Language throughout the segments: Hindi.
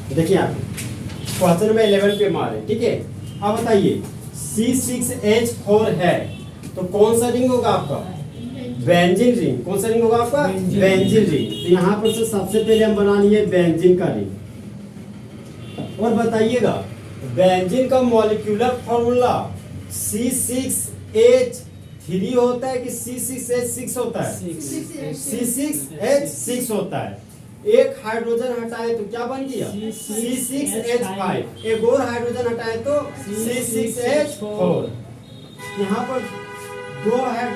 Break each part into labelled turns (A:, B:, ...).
A: देखिए आप क्वेश्चन में 11 पे मारे, ठीक है। अब बताइए C6H4 है तो कौन सा रिंग होगा आपका? Benzene ring. कौन सा रिंग होगा आपका? Benzene ring. तो यहाँ पर से सबसे पहले हम बना लिए बेंजीन का रिंग। और बताइएगा बेंजीन का मॉलिक्यूलर फॉर्मूला C6H3 होता है कि C6H6 होता है? C6H6 होता है। एक हाइड्रोजन हटाए तो क्या बन गया? C6H5। एक और हाइड्रोजन हटाए तो C6H4। यहाँ पर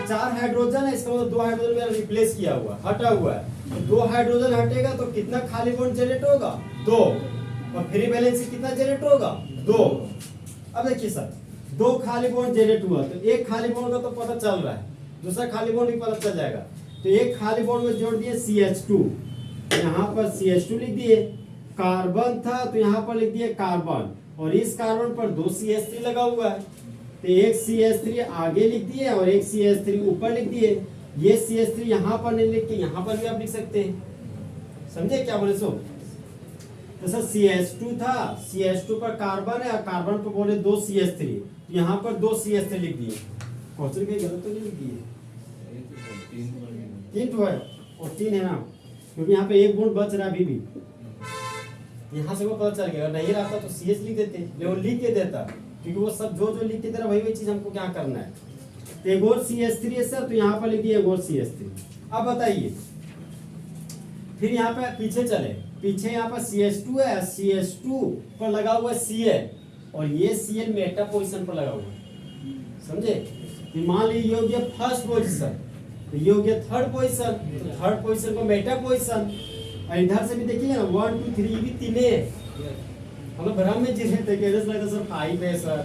A: चार हाइड्रोजन है, इसका मतलब 2 हाइड्रोजन मेरा रिप्लेस किया हुआ, हटा हुआ है। तो 2 हाइड्रोजन हटेगा तो कितना खाली बॉन्ड जनरेट होगा? 2। और फ्री बैलेंस कितना जनरेट होगा? 2। अब देखिए सर 2 खाली बॉन्ड जनरेट हुआ तो एक खाली बॉन्ड का तो पता चल रहा है, दूसरा खाली बॉन्ड भी पता चल जाएगा। तो एक खाली बॉन्ड में जोड़ दिए CH2, यहाँ पर CH2 लिख दिए। कार्बन था तो यहाँ पर लिख दिए कार्बन, और इस कार्बन पर 2 CH3 लगा हुआ है तो एक CH3 आगे लिख दिए और एक CH3 ऊपर लिख दिए। ये CH3 यहाँ पर नहीं लिख के यहाँ पर भी आप लिख सकते हैं। समझे क्या बोले सो? तो सर CH2 था, CH2 पर कार्बन है और कार्बन पर बोले 2 CH3, यहाँ पर 2 CH3 लिख दिए। क्वेश्चन कहीं गलत तो नहीं लिख दिए? 3 तो है और 3 है ना, क्योंकि यहाँ पे एक बॉन्ड बच रहा है अभी भी। यहाँ से वो पता चल गया, अगर नहीं रहता तो CH लिख देते, लेकिन वो लिख के देता, क्योंकि वो सब जो जो लिख के दे रहा वही चीज हमको क्या करना है। तो एक और CH3 है सर, तो यहाँ पर लिख दिए एक और CH3। अब बताइए फिर यहाँ पे पीछे चले, पीछे यहाँ पर CH2 है, CH2 पर लगा हुआ है Cl, और ये Cl मेटा पोजीशन पर लगा हुआ है। समझे? मान लीजिए ये हो गया फर्स्ट पोजीशन, तो ये हो गया थर्ड पोजीशन, तो थर्ड पोजीशन को मेटा पोजीशन। और इधर से भी देखिए ना 1 2 3 भी तीने है। हम लोग भ्रम में जी रहे थे कि लगता सर 5 है सर,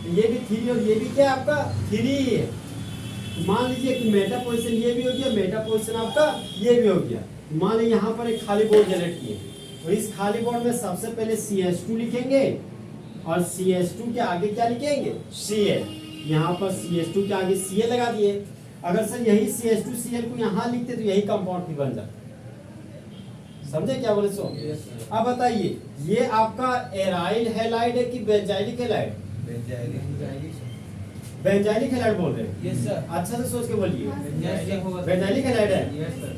A: तो ये भी 3 और ये भी क्या आपका 3 है। मान लीजिए कि मेटा पोजीशन ये भी हो गया, मेटा पोजीशन आपका ये भी हो गया। मान लीजिए यहाँ पर एक खाली बॉन्ड जनरेट किए, तो इस खाली बॉन्ड में सबसे पहले CH2 लिखेंगे और CH2 के आगे क्या लिखेंगे? Cl। यहाँ पर CH2 के आगे Cl लगा दिए। अगर सर यही CH2 Cl को यहाँ लिखते तो यही कंपाउंड भी बन जाता। समझे क्या बोले सो? अब बताइए ये आपका एराइल हैलाइड है कि बेंजाइलिक हैलाइड? बेंजाइलिक हैलाइड बोल रहे हैं?
B: Yes sir.
A: अच्छा से सोच के बोलिए।
B: बेंजाइलिक
A: हैलाइड है।
B: Yes sir.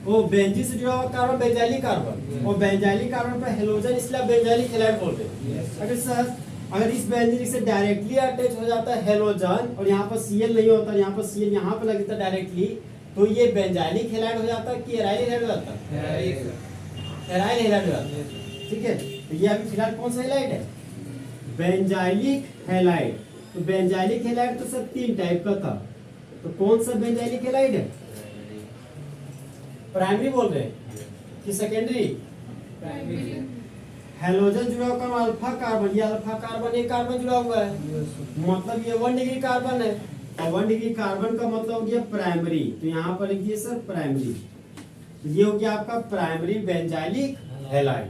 A: वो बेंजीन से जुड़ा हुआ कार्बन बेंजाइलिक कार्बन, और बेंजाइलिक कार्बन पर हेलोजन, इसलिए बेंजाइलिक हैलाइड बोल रहे हैं। अगर सर अगर इस बेंजीन से डायरेक्टली अटैच हो जाता है हेलोजन और यहाँ पर Cl नहीं होता, यहाँ पर Cl यहाँ पर लग जाता डायरेक्टली, तो ये बेंजाइलिक हैलाइड हो जाता है कि एराइल हैलाइड हो जाता है? एराइल हैलाइड हो जाता है। ठीक है, तो ये अभी फिलहाल कौन सा हैलाइड है? Benzylic halide. तो बेंजाइलिक हैलाइड तो सर 3 टाइप का था, तो कौन सा बेंजाइलिक हैलाइड है? प्राइमरी बोल रहे हैं कि सेकेंडरी? हेलोजन जुड़ा हुआ अल्फा कार्बन, ये अल्फा कार्बन एक कार्बन जुड़ा हुआ है, मतलब ये 1 डिग्री कार्बन है, और 1 डिग्री कार्बन का मतलब हो गया प्राइमरी। तो यहाँ पर लिख दिए सर प्राइमरी। तो ये हो गया आपका प्राइमरी बेंजाइलिक हैलाइड।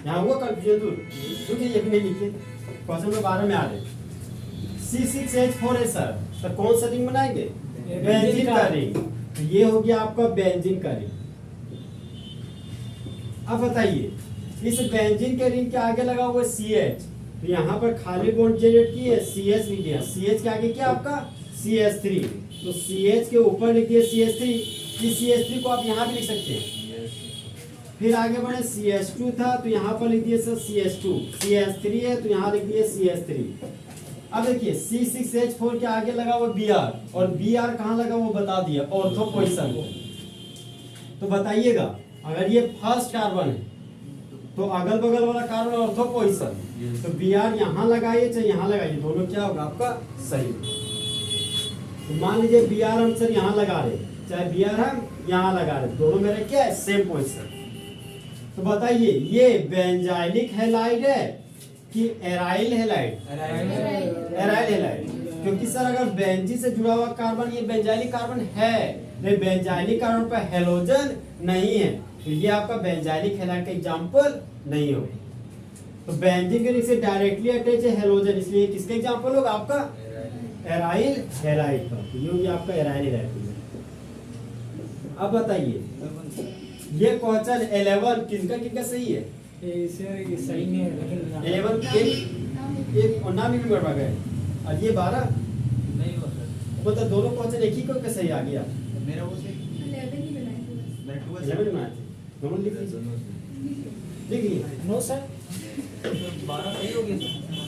A: यहाँ हुआ कंफ्यूजन दूर, क्योंकि ये भी नहीं लिखे क्वेश्चन में 12 में आ रहे। C6H4 है सर, तो कौन सा रिंग बनाएंगे? बेंजीन का रिंग। तो ये हो गया आपका बेंजीन का रिंग। अब बताइए इस बेंजीन के रिंग के आगे लगा हुआ है CH, तो यहाँ पर खाली बॉन्ड जनरेट की है, CH लिख दिया। CH के आगे क्या आपका? CH3, तो CH के ऊपर लिख दिया CH3। इस CH3 को आप यहाँ भी लिख सकते हैं। फिर आगे बढ़े CH2 था तो यहाँ पर लिख दिए सर CH2, CH3 है तो यहाँ लिख दिए CH3। अब देखिए C6H4 के आगे लगा हुआ Br, और Br कहाँ लगा वो बता दिया, ऑर्थो पोजीशन। तो बताइएगा अगर ये फर्स्ट कार्बन है तो अगल बगल वाला कार्बन ऑर्थो पोजीशन, तो Br यहाँ लगाइए चाहे यहाँ लगाइए, दोनों क्या होगा आपका? सही। तो मान लीजिए Br हम सर यहाँ लगा रहे, चाहे Br हम यहाँ लगा रहे, दोनों मेरे क्या है? Same position. तो बताइए ये बेंजाइलिक हैलाइड है कि एराइल हैलाइड? एराइल हैलाइड, क्योंकि सर अगर बेंजीन से जुड़ा हुआ कार्बन ये बेंजाइलिक कार्बन है, लेकिन बेंजाइलिक कार्बन पर हेलोजन नहीं है, तो ये आपका बेंजाइलिक हैलाइड का एग्जांपल नहीं होगा। तो बेंजीन के रिंग से डायरेक्टली अटैच है हेलोजन, इसलिए किसका एग्जांपल होगा? आपका एराइल हैलाइड का। तो ये होगी आपका एराइल हैलाइड। अब बताइए ये क्वेश्चन 11 किनका किनका सही है?
B: ये सही नहीं है लेकिन
A: 11 एक और नाम भी बढ़ गए और ये 12
C: नहीं हुआ सर,
A: वो तो दोनों क्वेश्चन एक ही को कैसे आ गया
C: मेरा वो से
D: 11 ही बनाए थे बस।
C: मैं 12
A: 11 बनाए थे दोनों लिख लीजिए लिख लिए
B: नो सर
C: 12 सही हो गया सर।